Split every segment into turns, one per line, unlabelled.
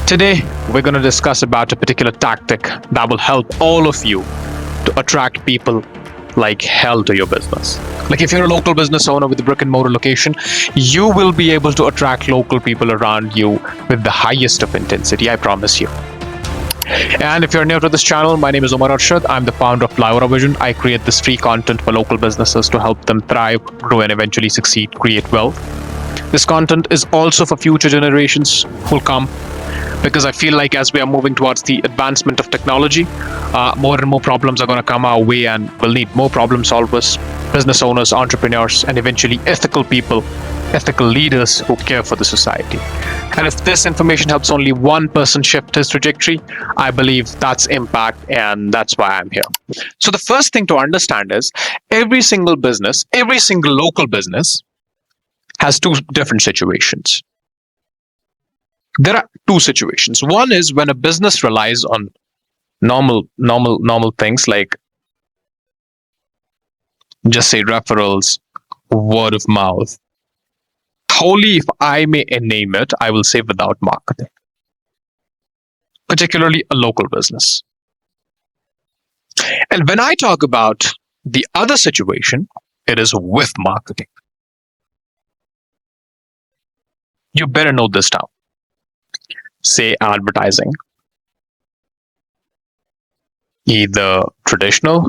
Today, we're going to discuss about a particular tactic that will help all of you to attract people like hell to your business. Like if you're a local business owner with a brick and mortar location, you will be able to attract local people around you with the highest of intensity, I promise you. And if you're new to this channel, my name is Omar Arshad. I'm the founder of Flyover Vision. I create this free content for local businesses to help them thrive, grow, and eventually succeed, create wealth. This content is also for future generations who will come, because I feel like as we are moving towards the advancement of technology, more and more problems are going to come our way, and we'll need more problem solvers, business owners, entrepreneurs, and eventually ethical people, ethical leaders who care for the society. And if this information helps only one person shift his trajectory, I believe that's impact, and that's why I'm here. So the first thing to understand is every single business, every single local business has two different situations. There are two situations. One is when a business relies on normal things like, just say, referrals, word of mouth. Wholly, if I may name it, I will say without marketing. Particularly a local business. And when I talk about the other situation, it is with marketing. You better note this down. Say advertising, either traditional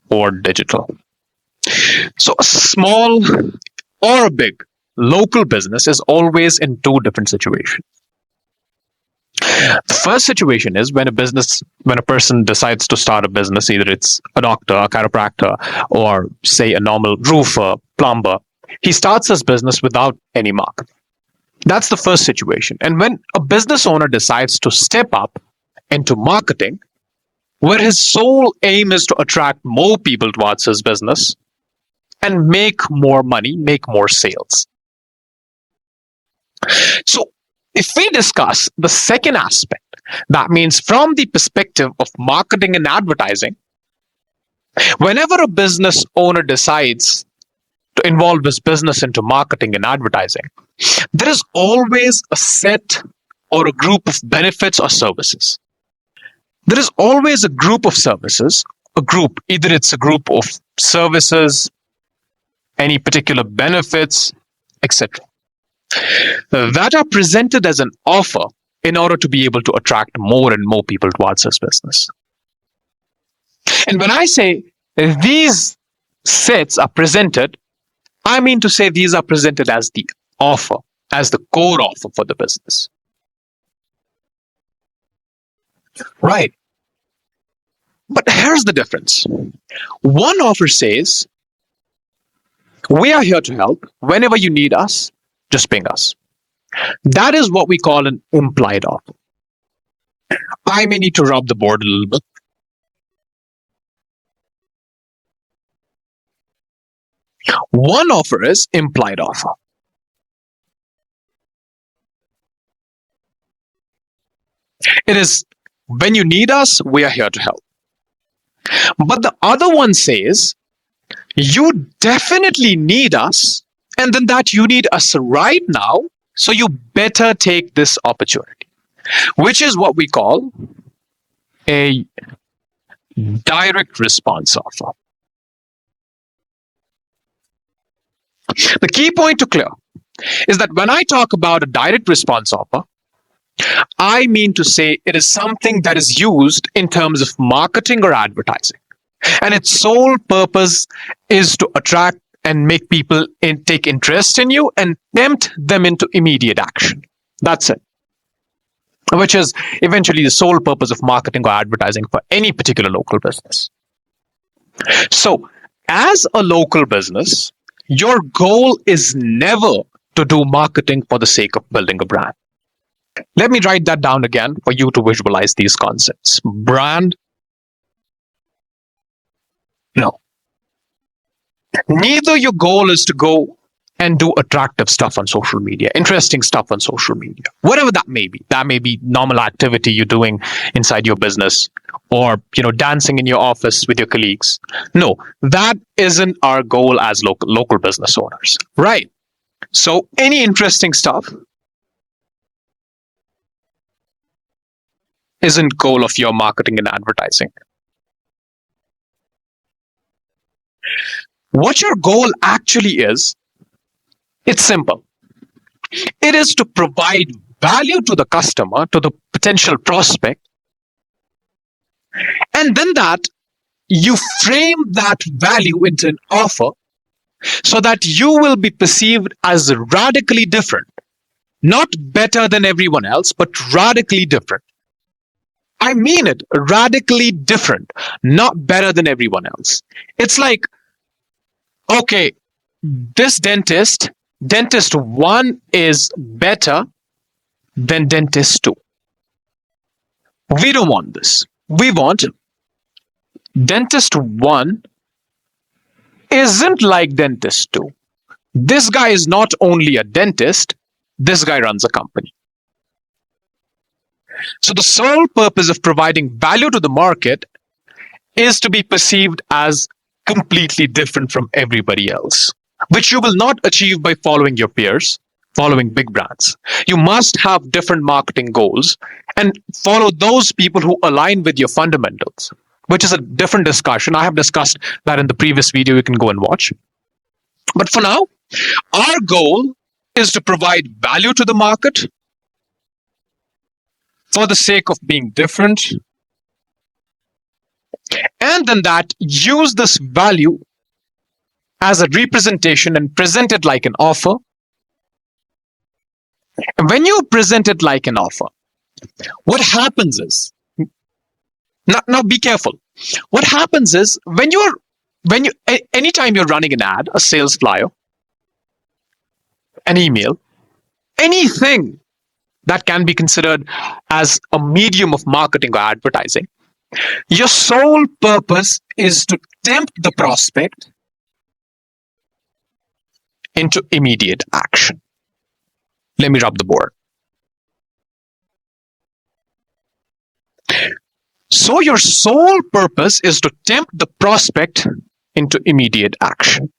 or digital. So a small or a big local business is always in two different situations. The first situation is when a person decides to start a business, either it's a doctor, a chiropractor, or say a normal roofer, plumber. He starts his business without any marketing. That's the first situation. And when a business owner decides to step up into marketing, where his sole aim is to attract more people towards his business and make more money, make more sales. So if we discuss the second aspect, that means from the perspective of marketing and advertising, whenever a business owner decides to involve his business into marketing and advertising, there is always a set or a group of benefits or services. There is always a group of services, either it's a group of services, any particular benefits, etc., that are presented as an offer in order to be able to attract more and more people towards his business. And when I say these sets are presented, I mean to say these are presented as the offer, as the core offer for the business. Right. But here's the difference. One offer says, we are here to help. Whenever you need us, just ping us. That is what we call an implied offer. I may need to rub the board a little bit. One offer is implied offer. It is, when you need us, we are here to help. But the other one says, you definitely need us, and then that you need us right now, so you better take this opportunity, which is what we call a direct response offer. The key point to clear is that when I talk about a direct response offer, I mean to say it is something that is used in terms of marketing or advertising. And its sole purpose is to attract and make people take interest in you and tempt them into immediate action. That's it. Which is eventually the sole purpose of marketing or advertising for any particular local business. So, as a local business, your goal is never to do marketing for the sake of building a brand. Let me write that down again for you to visualize these concepts. Brand, no. Neither your goal is to go and do attractive stuff on social media, interesting stuff on social media, whatever that may be. That may be normal activity you're doing inside your business, or dancing in your office with your colleagues. No, that isn't our goal as local business owners, right? So any interesting stuff, isn't goal of your marketing and advertising. What your goal actually is, it's simple. It is to provide value to the customer, to the potential prospect, and then that you frame that value into an offer so that you will be perceived as radically different. Not better than everyone else, but radically different. I mean it, radically different, not better than everyone else. It's like, okay, this dentist 1 is better than dentist 2. We don't want this. We want dentist 1 isn't like dentist 2. This guy is not only a dentist, this guy runs a company. So the sole purpose of providing value to the market is to be perceived as completely different from everybody else, which you will not achieve by following your peers, following big brands. You must have different marketing goals and follow those people who align with your fundamentals, which is a different discussion. I have discussed that in the previous video. You can go and watch. But for now, our goal is to provide value to the market for the sake of being different, and then that use this value as a representation and present it like an offer. And when you present it like an offer, what happens is, now be careful. What happens is anytime you're running an ad, a sales flyer, an email, anything that can be considered as a medium of marketing or advertising, your sole purpose is to tempt the prospect into immediate action. Let me rub the board. So your sole purpose is to tempt the prospect into immediate action.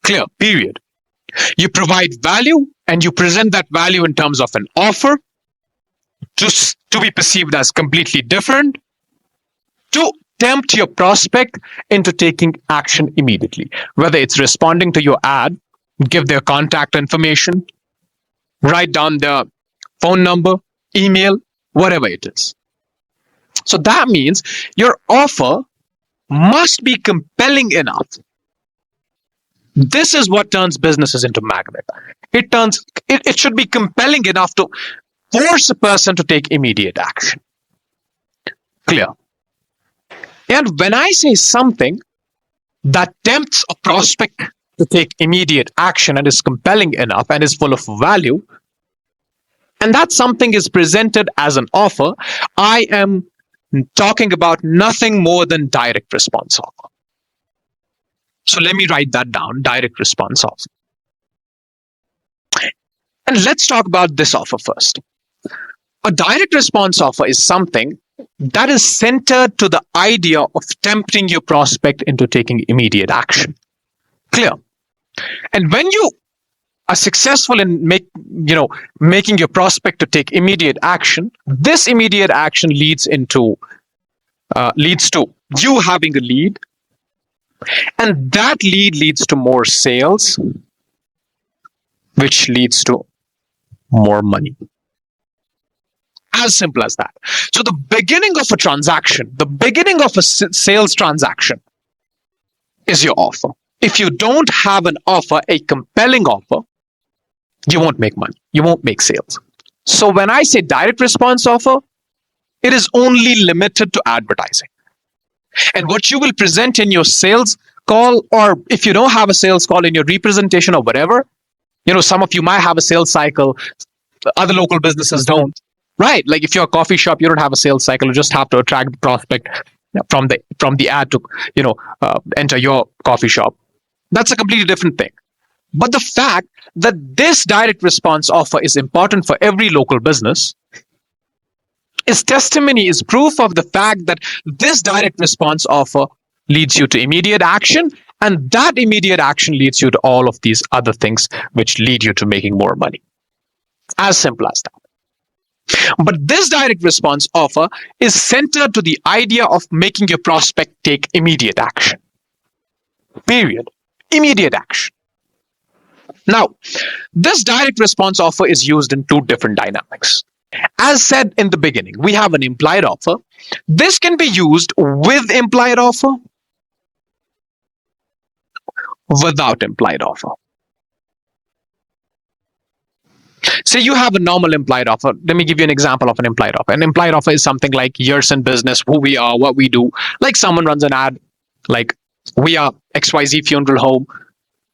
Clear, period. You provide value and you present that value in terms of an offer to be perceived as completely different, to tempt your prospect into taking action immediately. Whether it's responding to your ad, give their contact information, write down their phone number, email, whatever it is. So that means your offer must be compelling enough. This is what turns businesses into magnet. It should be compelling enough to force a person to take immediate action. Clear? And when I say something that tempts a prospect to take immediate action and is compelling enough and is full of value, and that something is presented as an offer, I am talking about nothing more than direct response offer. So let me write that down, direct response offer. And let's talk about this offer first. A direct response offer is something that is centered to the idea of tempting your prospect into taking immediate action. Clear? And when you are successful in making your prospect to take immediate action, this immediate action leads to you having a lead, and that lead leads to more sales, which leads to more money. As simple as that. So the beginning of a transaction, the beginning of a sales transaction is your offer. If you don't have an offer, a compelling offer, you won't make money. You won't make sales. So when I say direct response offer, it is only limited to advertising. And what you will present in your sales call, or if you don't have a sales call, in your representation or whatever, some of you might have a sales cycle, other local businesses don't. Right? Like if you're a coffee shop, you don't have a sales cycle. You just have to attract the prospect from the ad to enter your coffee shop. That's a completely different thing. But the fact that this direct response offer is important for every local business is testimony, is proof of the fact that this direct response offer leads you to immediate action, And that immediate action leads you to all of these other things, which lead you to making more money. As simple as that. But this direct response offer is centered to the idea of making your prospect take immediate action. Period. Immediate action. Now, this direct response offer is used in two different dynamics. As said in the beginning, we have an implied offer. This can be used with implied offer, without implied offer. Say you have a normal implied offer. Let me give you an example of an implied offer. An implied offer is something like years in business, who we are, what we do. Like someone runs an ad, like we are XYZ Funeral Home.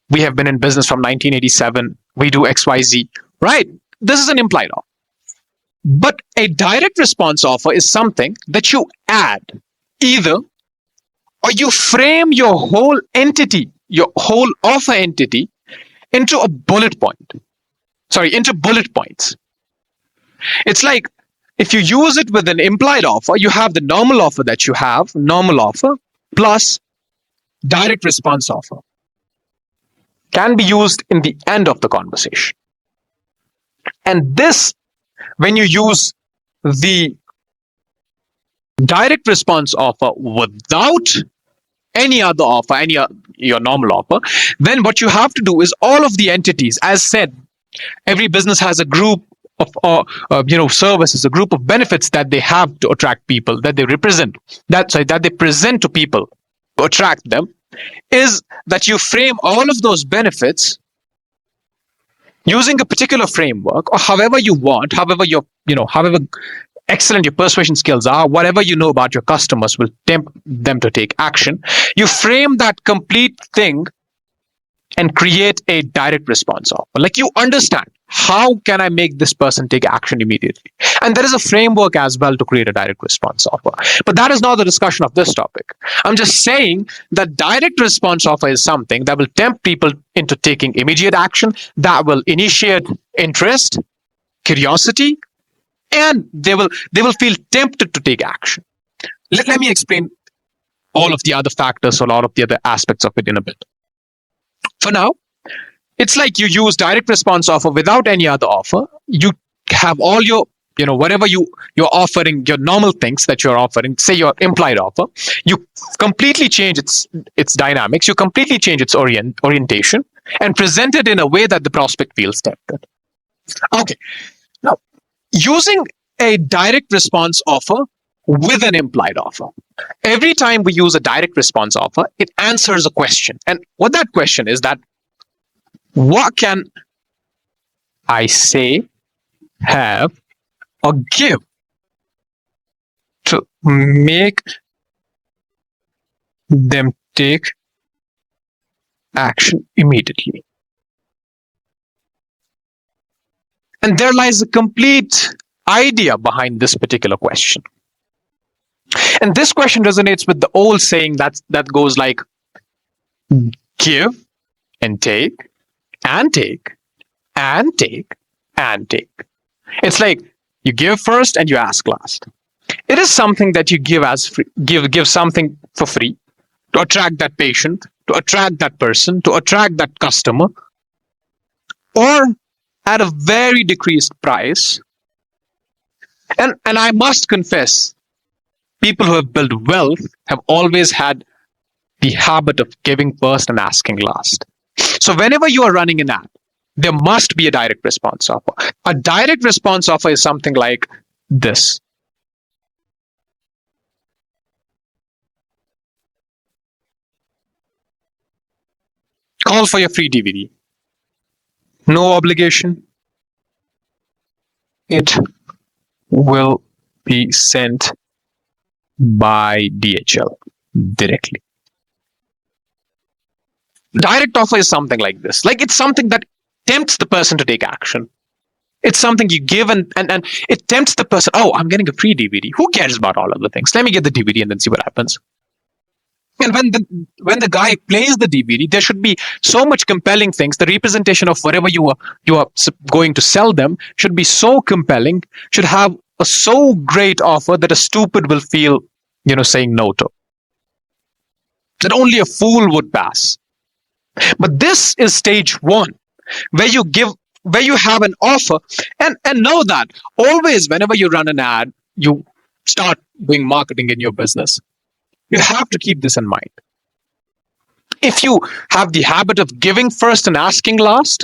We have been in business from 1987. We do XYZ, right? This is an implied offer. But a direct response offer is something that you add either, or you frame your whole entity, your whole offer entity into a bullet point. Into bullet points. It's like if you use it with an implied offer, you have the normal offer that you have, normal offer, plus direct response offer. Can be used in the end of the conversation. And this, when you use the direct response offer without any other offer, your normal offer, then what you have to do is all of the entities, as said, every business has a group of services, a group of benefits that they have to attract people, that they represent, that they present to people to attract them, is that you frame all of those benefits using a particular framework, or however you want, however excellent your persuasion skills are, whatever you know about your customers will tempt them to take action. You frame that complete thing and create a direct response offer. Like you understand, how can I make this person take action immediately? And there is a framework as well to create a direct response offer. But that is not the discussion of this topic. I'm just saying that direct response offer is something that will tempt people into taking immediate action, that will initiate interest, curiosity, and they will feel tempted to take action. Let me explain all of the other factors or all of the other aspects of it in a bit. For now, it's like you use direct response offer without any other offer. You have all your, whatever you're offering, your normal things that you're offering, say your implied offer, you completely change its dynamics, you completely change its orientation and present it in a way that the prospect feels tempted. Okay. Now, using a direct response offer with an implied offer. Every time we use a direct response offer, it answers a question. And what that question is that, what can I say, have, or give to make them take action immediately? And there lies a complete idea behind this particular question. And this question resonates with the old saying that goes like, give and take, and take, and take, and take. It's like you give first and you ask last. It is something that you give as free, give something for free to attract that patient, to attract that person, to attract that customer, or at a very decreased price. And I must confess, people who have built wealth have always had the habit of giving first and asking last. So whenever you are running an ad, there must be a direct response offer. A direct response offer is something like this. Call for your free DVD. No obligation. It will be sent by DHL directly. Direct offer is something like this. Like it's something that tempts the person to take action. It's something you give and it tempts the person. Oh, I'm getting a free DVD. Who cares about all other things? Let me get the DVD and then see what happens. And when the guy plays the DVD, there should be so much compelling things. The representation of whatever you are going to sell them should be so compelling, should have a so great offer that a stupid will feel, saying no to. that only a fool would pass. But this is stage one, where you have an offer, and know that always whenever you run an ad, you start doing marketing in your business. You have to keep this in mind. If you have the habit of giving first and asking last,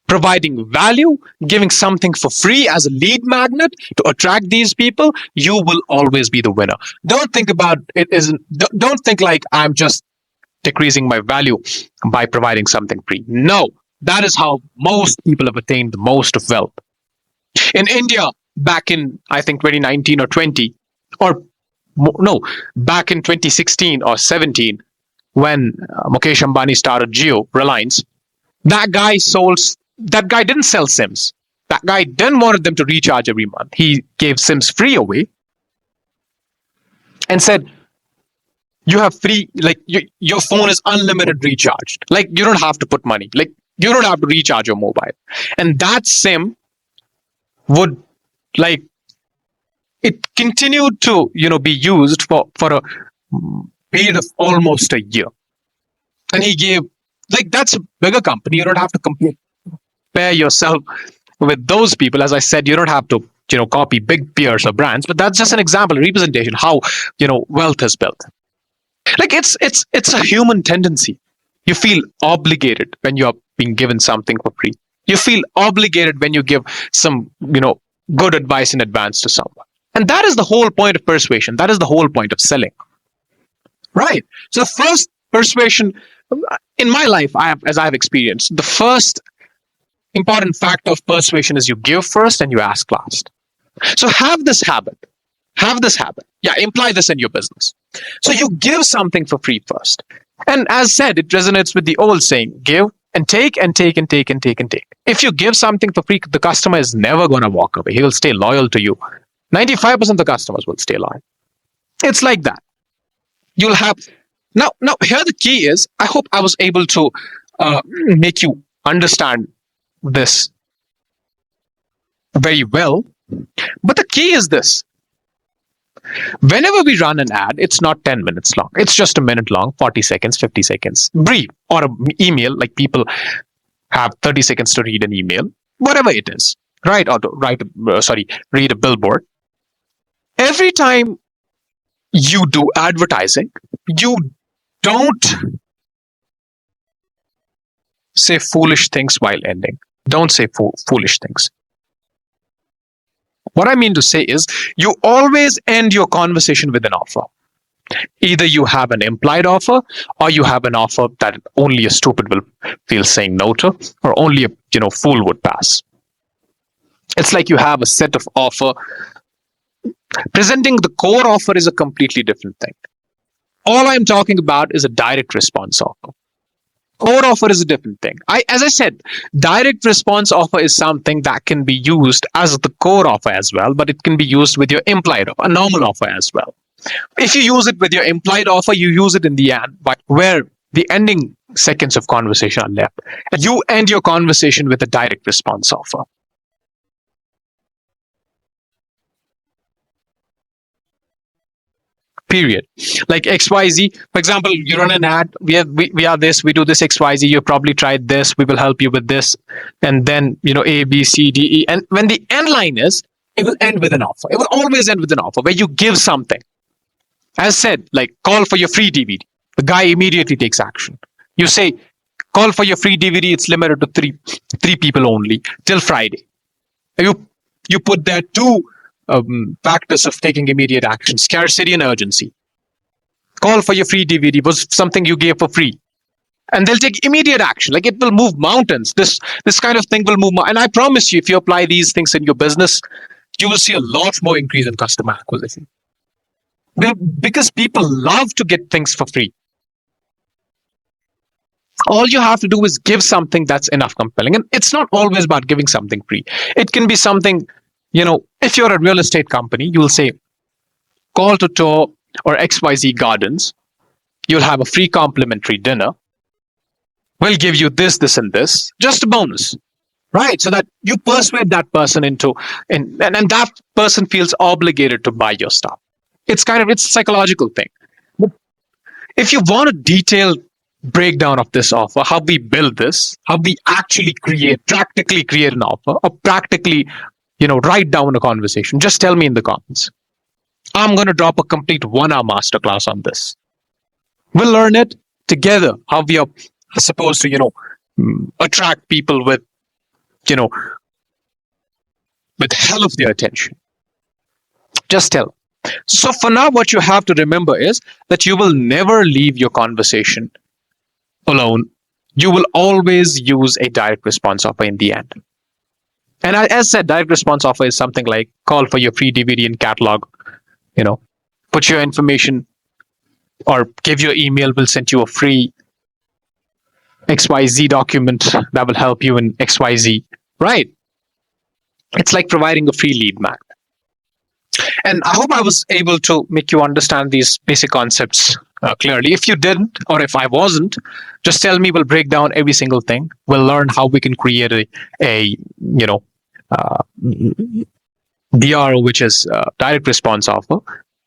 providing value, giving something for free as a lead magnet to attract these people, you will always be the winner. Don't think about it isn't. Don't think like I'm just decreasing my value by providing something free. No, that is how most people have attained the most of wealth. In India, back in I think 2019 or 20, or no, back in 2016 or 17, when Mukesh Ambani started Jio, Reliance, that guy didn't sell SIMs. That guy didn't want them to recharge every month. He gave SIMs free away and said, you have free, like your phone is unlimited recharged. Like you don't have to put money. Like you don't have to recharge your mobile. And that SIM would like it continued to be used for a period of almost a year. And he gave like that's a bigger company. You don't have to compare yourself with those people. As I said, you don't have to copy big peers or brands, but that's just an example, a representation how wealth is built. Like it's a human tendency. You feel obligated when you're being given something for free. You feel obligated when you give some good advice in advance to someone. And that is the whole point of persuasion. That is the whole point of selling. Right. So the first persuasion in my life, as I've experienced, the first important factor of persuasion is you give first and you ask last. So have this habit. Have this habit. Yeah, imply this in your business. So you give something for free first. And as said, it resonates with the old saying, give and take and take and take and take and take. If you give something for free, the customer is never going to walk away. He will stay loyal to you. 95% of the customers will stay loyal. It's like that. You'll have now here the key is, I hope I was able to make you understand this very well. But the key is this. Whenever we run an ad, it's not 10 minutes long. It's just a minute long, 40 seconds, 50 seconds, brief, or an email, like people have 30 seconds to read an email, whatever it is, right? Or to read a billboard. Every time you do advertising, you don't say foolish things while ending. Don't say foolish things. What I mean to say is, you always end your conversation with an offer. Either you have an implied offer, or you have an offer that only a stupid will feel saying no to, or only a fool would pass. It's like you have a set of offer. Presenting the core offer is a completely different thing. All I'm talking about is a direct response offer. Core offer is a different thing. As I said, direct response offer is something that can be used as the core offer as well, but it can be used with your implied offer, a normal offer as well. If you use it with your implied offer, you use it in the end, but where the ending seconds of conversation are left. And you end your conversation with a direct response offer. Period. Like XYZ, for example, you run an ad, we are this, we do this XYZ, you probably tried this, we will help you with this, and then A, B, C, D, E. And when the end line is, it will end with an offer. It will always end with an offer where you give something. As said, like call for your free DVD. The guy immediately takes action. You say, call for your free DVD, it's limited to three people only till Friday. You put there two factors of taking immediate action: scarcity and urgency. Call for your free DVD was something you gave for free, and they'll take immediate action. Like it will move mountains. This kind of thing will move. And I promise you, if you apply these things in your business, you will see a lot more increase in customer acquisition. Because people love to get things for free. All you have to do is give something that's enough compelling. And it's not always about giving something free. It can be something, if you're a real estate company, you'll say, call to tour or XYZ Gardens. You'll have a free complimentary dinner. We'll give you this, this, and this. Just a bonus. Right? So that you persuade that person and that person feels obligated to buy your stuff. It's a psychological thing. But If you want a detailed breakdown of this offer, how we build this, how we actually practically create an offer, or practically, write down a conversation, just tell me in the comments. I'm going to drop a complete 1 hour masterclass on this. We'll learn it together, how we are supposed to, attract people with, with hell of their attention. Just tell. So for now, what you have to remember is that you will never leave your conversation alone. You will always use a direct response offer in the end. And as said, direct response offer is something like call for your free DVD and catalog, put your information or give your email, we'll send you a free XYZ document that will help you in XYZ, right? It's like providing a free lead magnet. And I hope I was able to make you understand these basic concepts clearly. If you didn't, or if I wasn't, just tell me. We'll break down every single thing. We'll learn how we can create a DRO, which is direct response offer.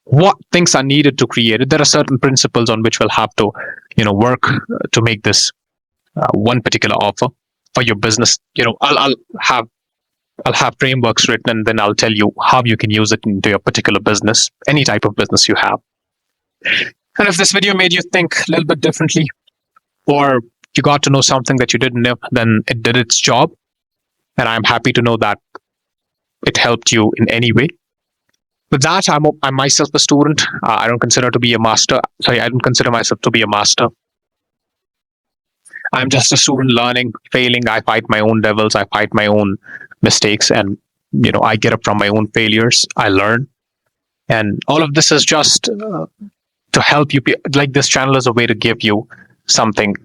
What things are needed to create it? There are certain principles on which we'll have to, work to make this one particular offer for your business. I'll have frameworks written, and then I'll tell you how you can use it into your particular business, any type of business you have. And if this video made you think a little bit differently, or you got to know something that you didn't know, then it did its job. And I'm happy to know that it helped you in any way. With that, I'm myself a student. I don't consider to be a master. I don't consider myself to be a master. I'm just a student learning, failing. I fight my own devils. I fight my own mistakes, and I get up from my own failures. I learn, and all of this is just to help you. Like, this channel is a way to give you something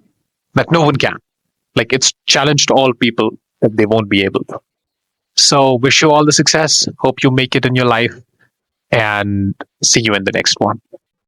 that no one can. Like, it's challenged all people that they won't be able to. So wish you all the success. Hope you make it in your life, and see you in the next one.